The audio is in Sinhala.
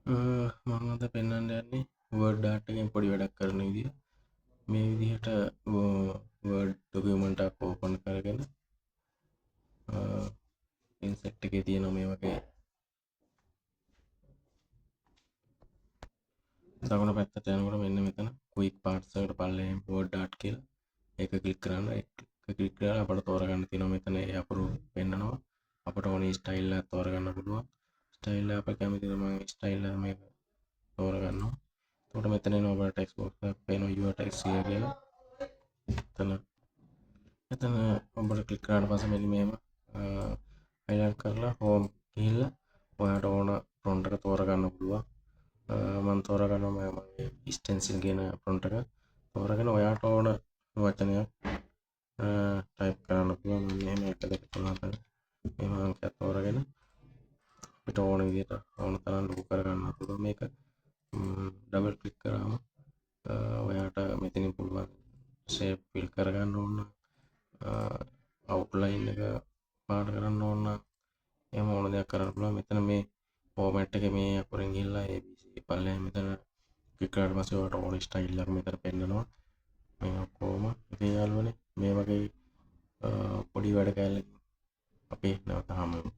මම අද පෙන්වන්න යන්නේ Word art එකෙන් පොඩි වැඩක් කරන විදිය. මේ විදිහට Word document එකක් open කරගෙන insert එකේ තියෙන මේ වගේ දකුණු පැත්තට යනකොට මෙන්න මෙතන quick parts එකට පල්ලෙහාම Word art කියලා ඒක ක්ලික් කරන්න. ඒක ක්ලික් කරලා අපිට තෝරගන්න තියෙනවා මෙතන ඒ අකුරු පෙන්නනවා. අපිට ඕනේ ස්ටයිල් එකක් තෝරගන්න පුළුවන්. ස්ටයිල් එක අපිට කැමතිද මම ස්ටයිල් එක මේක තෝරගන්නවා. එතකොට මෙතන එනවා අපිට ටෙක්ස්ට් බොක්ස් එකක් පේනවා your text here කියලා. එතන ඔබට ක්ලික් කරාට පස්සේ මෙන්න මෙහෙම highlight කරලා home ගිහිල්ලා ඔයාට ඕන font එක තෝරගන්න පුළුවන්. මම තෝරගන්නවා මගේ stencil කියන font එක. තෝරගෙන ඔයාට ඕන වචනයක් type කරන්න පුළුවන්. මම මෙහෙම 1 2 3 4 මෙහෙම අංකයක් තෝරගෙන අපිට ඕන විදිහට ඕන තරම් ලොකු කරගන්න පුළුවන් මේක. ඩබල් ක්ලික් කරාම ඔයාට මෙතනින් පුළුවන් shape fill කරගන්න ඕන outline එක පාට කරන්න ඕන එහෙම ඕන දෙයක් කරන්න පුළුවන්. මෙතන මේ format එකේ මේ අකුරෙන් ගිහිල්ලා ABC පල්ලෙහාම මෙතන ක්ලික් කරාට පස්සේ ඔයාලට ඕන ස්ටයිල් එක මෙතන පෙන්නනවා. මේ ඔක්කොම ඉතින් යාළුවනේ මේ වගේ පොඩි වැඩ කෑල්ලකින් අපි නැවත හමු වෙමු.